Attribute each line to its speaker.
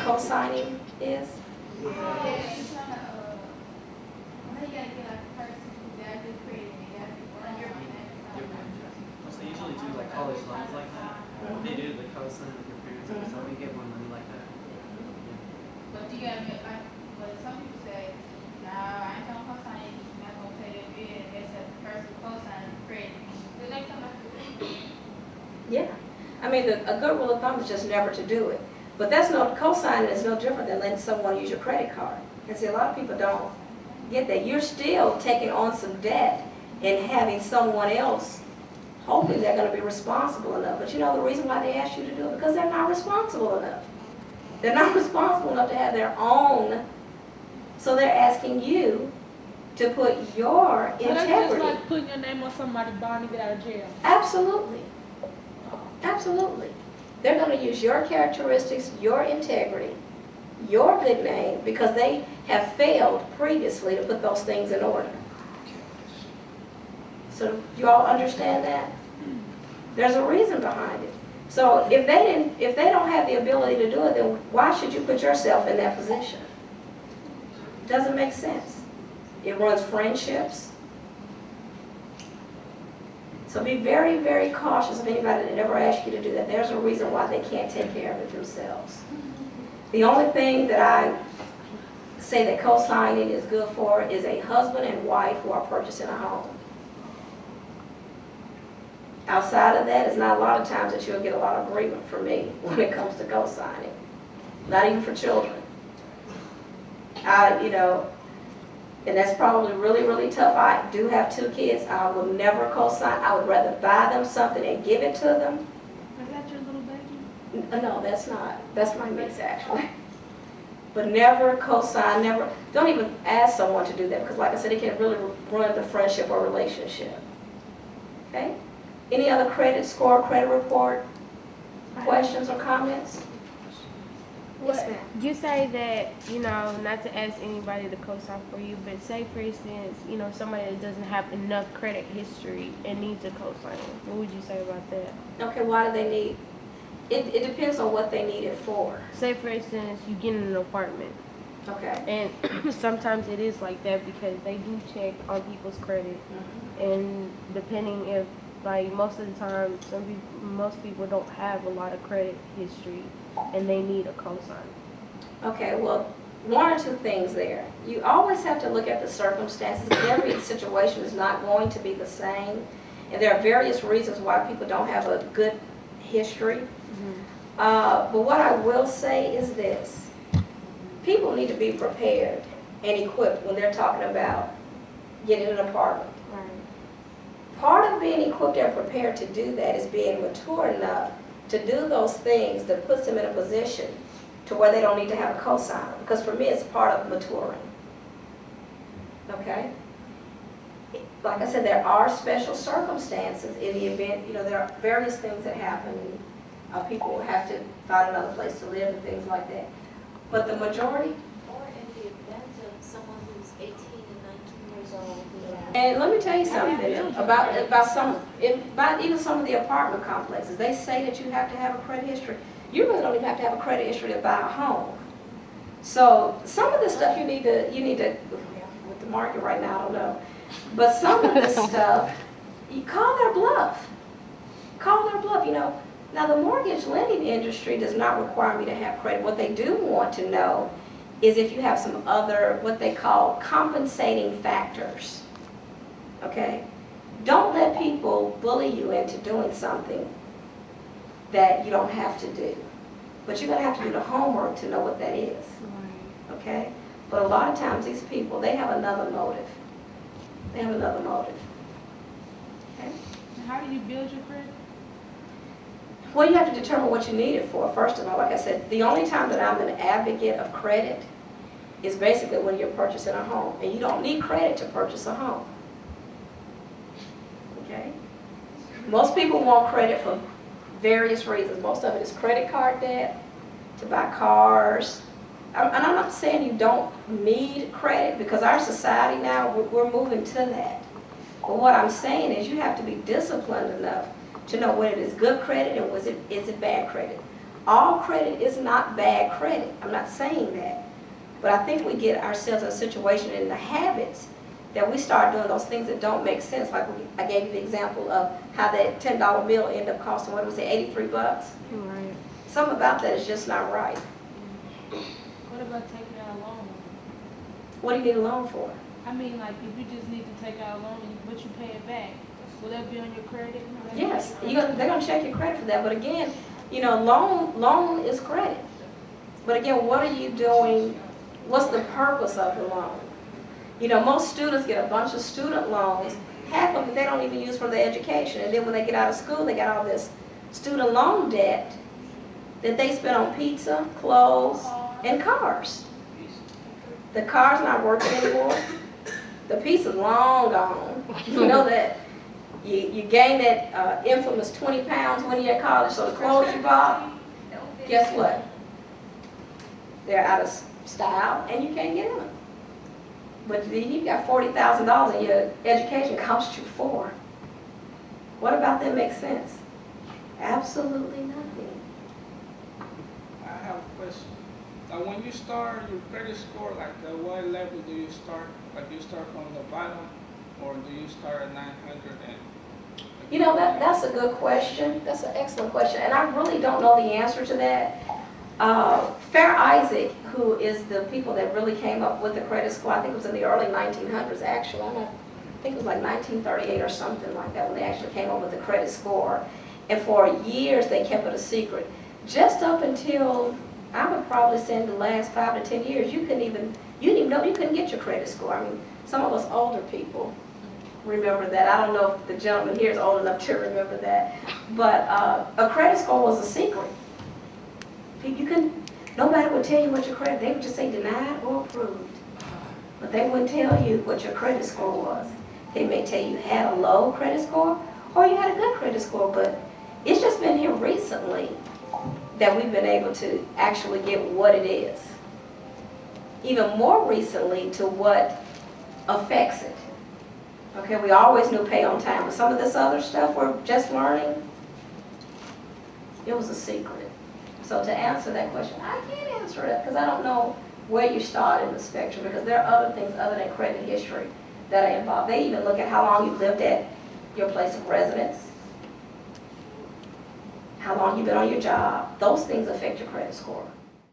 Speaker 1: co-signing is?
Speaker 2: So they usually do like college loans like that. They do the co-sign with your parents and stuff. You get more money like that.
Speaker 3: But do you have but some people say, nah, I ain't gonna co-sign it, you're not gonna pay that bill, and they said the person co-signing credit. Do they come up with it?
Speaker 1: Yeah. I mean, a good rule of thumb is just never to do it. But that's no, co-signing is no different than letting someone use your credit card. And see, a lot of people don't get that. You're still taking on some debt and having someone else hoping they're going to be responsible enough. But you know the reason why they ask you to do it? Because they're not responsible enough. They're not responsible enough to have their own. So they're asking you to put your integrity.
Speaker 4: So that's just like putting your name on somebody's bond to get out of jail.
Speaker 1: Absolutely. Absolutely. They're going to use your characteristics, your integrity, your good name, because they have failed previously to put those things in order. So do you all understand that? There's a reason behind it. So if they don't have the ability to do it, then why should you put yourself in that position? It doesn't make sense. It ruins friendships. So be very, very cautious of anybody that ever asks you to do that. There's a reason why they can't take care of it themselves. The only thing that I say that co-signing is good for is a husband and wife who are purchasing a home. Outside of that, it's not a lot of times that you'll get a lot of agreement from me when it comes to co-signing. Not even for children. You know, and that's probably really, really tough. I do have 2 kids. I will never co-sign. I would rather buy them something and give it to them.
Speaker 4: Is that your little baby?
Speaker 1: No, that's not. That's my niece, actually. But never co-sign, never. Don't even ask someone to do that because, like I said, it can really ruin the friendship or relationship. Okay? Any other credit score, credit report, questions or comments? Yes, ma'am.
Speaker 5: You say that, you know, not to ask anybody to co-sign for you, but say, for instance, you know, somebody that doesn't have enough credit history and needs a co-sign. What would you say about that?
Speaker 1: Okay, why do they need? It depends on what they need it for.
Speaker 5: Say, for instance, you get in an apartment.
Speaker 1: Okay.
Speaker 5: And sometimes it is like that because they do check on people's credit. And depending if, like, most of the time, most people don't have a lot of credit history and they need a co-sign.
Speaker 1: Okay, well, 1 or 2 things there. You always have to look at the circumstances because every situation is not going to be the same. And there are various reasons why people don't have a good history. But what I will say is this. People need to be prepared and equipped when they're talking about getting an apartment.
Speaker 5: Right.
Speaker 1: Part of being equipped and prepared to do that is being mature enough to do those things that puts them in a position to where they don't need to have a cosigner. Because for me, it's part of maturing. Okay? Like I said, there are special circumstances in the event, you know, there are various things that happen. People have to find another place to live and things like that. But the majority.
Speaker 6: Or in the event of someone who's 18 and 19 years old.
Speaker 1: And let me tell you something about even some of the apartment complexes. They say that you have to have a credit history. You really don't even have to have a credit history to buy a home. So some of the stuff you need to, with the market right now, I don't know. But some of this stuff, you call their bluff. Call their bluff, you know. Now the mortgage lending industry does not require me to have credit. What they do want to know is if you have some other, what they call compensating factors. Okay? Don't let people bully you into doing something that you don't have to do. But you're going to have to do the homework to know what that is. Okay? But a lot of times these people, they have another motive. They have another motive. Okay?
Speaker 4: And how do you build your credit?
Speaker 1: Well, you have to determine what you need it for. First of all, like I said, the only time that I'm an advocate of credit is basically when you're purchasing a home. And you don't need credit to purchase a home. Okay? Most people want credit for various reasons. Most of it is credit card debt, to buy cars. And I'm not saying you don't need credit, because our society now, we're moving to that. But what I'm saying is you have to be disciplined enough to know when it is good credit and is it bad credit. All credit is not bad credit. I'm not saying that. But I think we get ourselves in a situation in the habits that we start doing those things that don't make sense. Like I gave you the example of how that $10 bill ended up costing, what was it, 83 bucks?
Speaker 5: Right.
Speaker 1: Something about that is just not right.
Speaker 4: What about taking out a loan?
Speaker 1: What do you need a loan for?
Speaker 4: I mean, like, if you just need to take out a loan, but you pay it back, will that be on your credit?
Speaker 1: Yes, they're gonna check your credit for that. But again, you know, loan is credit. But again, what are you doing? What's the purpose of the loan? You know, most students get a bunch of student loans. Half of them they don't even use for their education. And then when they get out of school, they got all this student loan debt that they spend on pizza, clothes, and cars. The car's not working anymore. The pizza's long gone. You know that. You gained that infamous 20 pounds when you're at college, so the clothes you bought, guess what? They're out of style and you can't get in them. But you got $40,000 and your education cost you $4. What about that makes sense? Absolutely nothing.
Speaker 7: I have a question. Now, when you start your credit score, like what level do you start? Like you start from the bottom, or do you start at 900 and?
Speaker 1: You know, that's a good question. That's an excellent question. And I really don't know the answer to that. Fair Isaac, who is the people that really came up with the credit score, I think it was in the early 1900s actually. I think it was like 1938 or something like that when they actually came up with the credit score. And for years they kept it a secret. Just up until, I would probably say in the last 5 to 10 years, you didn't even know you couldn't get your credit score. I mean, some of us older people remember that. I don't know if the gentleman here is old enough to remember that. But a credit score was a secret. Nobody would tell you what your credit, they would just say denied or approved. But they wouldn't tell you what your credit score was. They may tell you had a low credit score or you had a good credit score, but it's just been here recently that we've been able to actually get what it is. Even more recently to what affects it. Okay, we always knew pay on time, but some of this other stuff we're just learning, it was a secret. So to answer that question, I can't answer it because I don't know where you start in the spectrum, because there are other things other than credit history that are involved. They even look at how long you've lived at your place of residence, how long you've been on your job. Those things affect your credit score.